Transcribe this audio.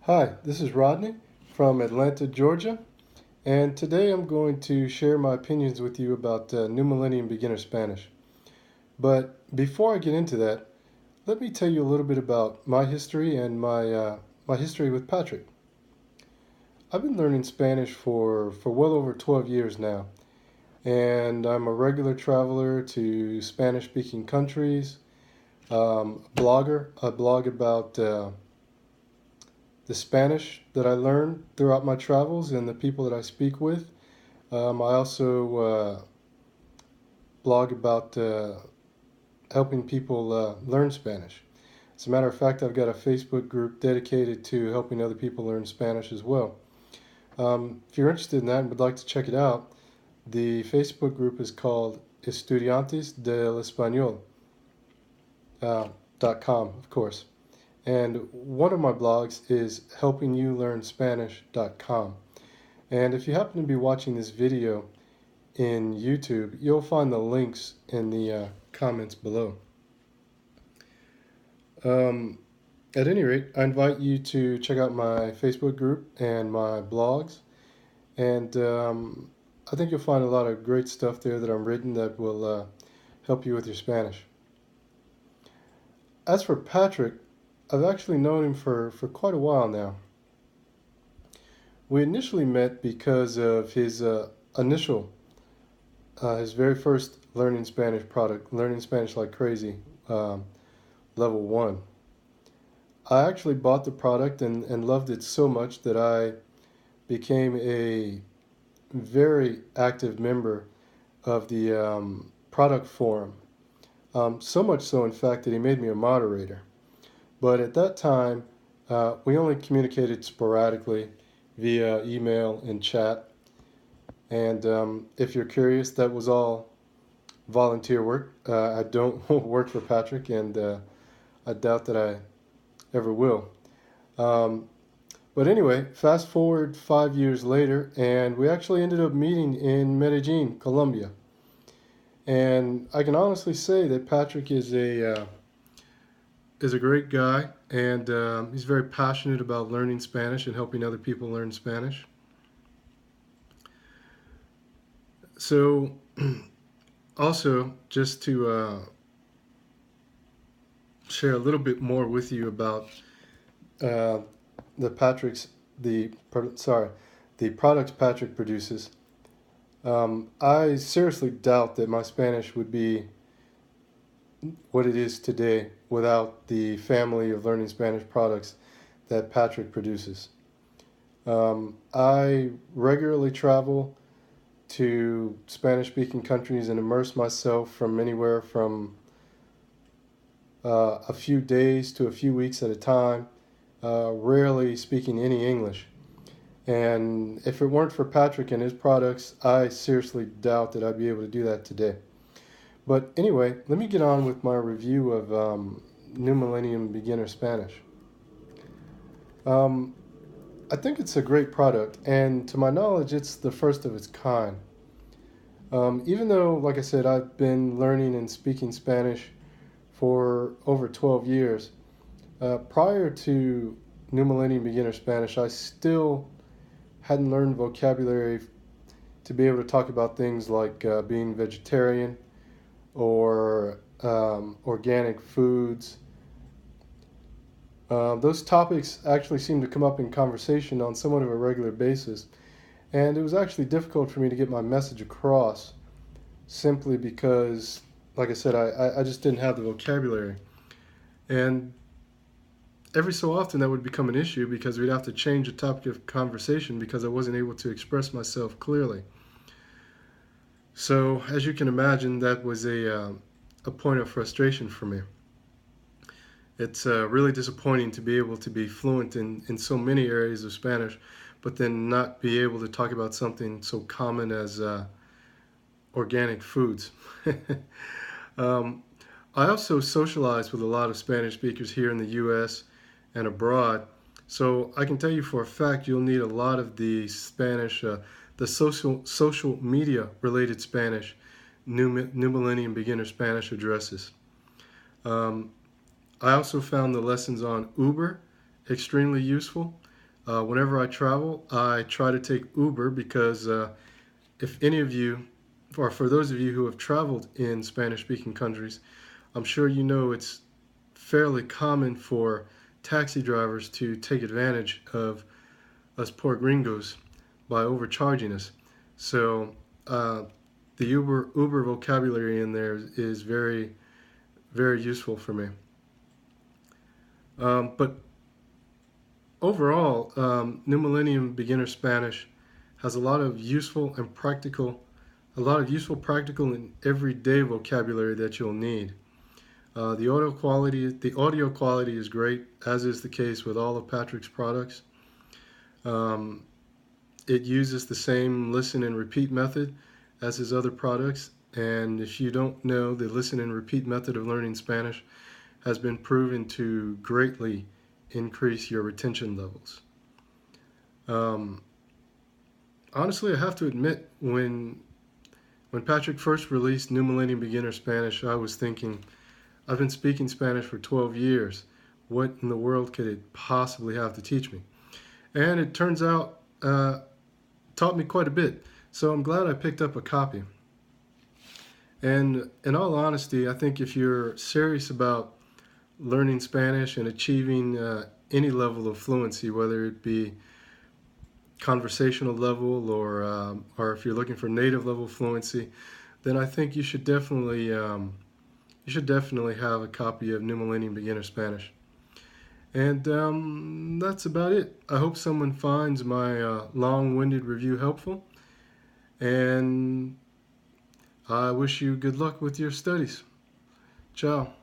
Hi, this is Rodney from Atlanta, Georgia, and today I'm going to share my opinions with you about New Millennium Beginner Spanish. But before I get into that, let me tell you a little bit about my history and my history with Patrick. I've been learning Spanish for well over 12 years now, and I'm a regular traveler to Spanish-speaking countries, blogger. I blog about the Spanish that I learned throughout my travels and the people that I speak with. I also blog about helping people learn Spanish. As a matter of fact, I've got a Facebook group dedicated to helping other people learn Spanish as well. If you're interested in that and would like to check it out, the Facebook group is called Estudiantes del Español .com, of course. And one of my blogs is helpingyoulearnspanish.com. And if you happen to be watching this video in YouTube, you'll find the links in the comments below. Um, at any rate, I invite you to check out my Facebook group and my blogs. And I think you'll find a lot of great stuff there that I'm written that will help you with your Spanish. As for Patrick, I've actually known him for quite a while now. We initially met because of his his very first learning Spanish product, Learning Spanish Like Crazy, level 1. I actually bought the product and loved it so much that I became a very active member of the product forum. So much so, in fact, that he made me a moderator. But at that time, we only communicated sporadically via email and chat. And if you're curious, that was all volunteer work. I don't work for Patrick, and I doubt that I ever will. Um, but anyway, fast forward 5 years later, and we actually ended up meeting in Medellin, Colombia. And I can honestly say that Patrick is a great guy, and he's very passionate about learning Spanish and helping other people learn Spanish. So, also, just to share a little bit more with you about uh, the Patrick's the sorry the products Patrick produces. I seriously doubt that my Spanish would be what it is today without the family of learning Spanish products that Patrick produces. I regularly travel to Spanish-speaking countries and immerse myself from anywhere from a few days to a few weeks at a time, rarely speaking any English. And if it weren't for Patrick and his products, I seriously doubt that I'd be able to do that today. But anyway, let me get on with my review of New Millennium Beginner Spanish. Um, I think it's a great product, and to my knowledge, it's the first of its kind. Even though, like I said, I've been learning and speaking Spanish for over 12 years, prior to New Millennium Beginner Spanish, I still hadn't learned vocabulary to be able to talk about things like being vegetarian or organic foods. Those topics actually seem to come up in conversation on somewhat of a regular basis, and it was actually difficult for me to get my message across simply because, like I said, I just didn't have the vocabulary. And every so often that would become an issue because we'd have to change the topic of conversation because I wasn't able to express myself clearly. So, as you can imagine, that was a point of frustration for me. It's really disappointing to be able to be fluent in so many areas of Spanish, but then not be able to talk about something so common as organic foods. um, I also socialize with a lot of Spanish speakers here in the U.S. and abroad, so I can tell you for a fact you'll need a lot of the Spanish, the social media related Spanish, New Millennium Beginner Spanish addresses. Um, I also found the lessons on Uber extremely useful. Whenever I travel, I try to take Uber because if any of you, or for those of you who have traveled in Spanish-speaking countries, I'm sure you know it's fairly common for taxi drivers to take advantage of us poor gringos by overcharging us. So the Uber vocabulary in there is very, very useful for me. But overall, New Millennium Beginner Spanish has a lot of useful, practical, and everyday vocabulary that you'll need. The audio quality is great, as is the case with all of Patrick's products. Um, it uses the same listen and repeat method as his other products, and if you don't know, the listen and repeat method of learning Spanish has been proven to greatly increase your retention levels. Um, Honestly, I have to admit, when Patrick first released New Millennium Beginner Spanish, I was thinking, I've been speaking Spanish for 12 years. What in the world could it possibly have to teach me? And it turns out, taught me quite a bit. So I'm glad I picked up a copy. And in all honesty, I think if you're serious about learning Spanish and achieving any level of fluency, whether it be conversational level or if you're looking for native level fluency, then I think you should definitely have a copy of New Millennium Beginner Spanish. And that's about it. I hope someone finds my long-winded review helpful, and I wish you good luck with your studies. Ciao.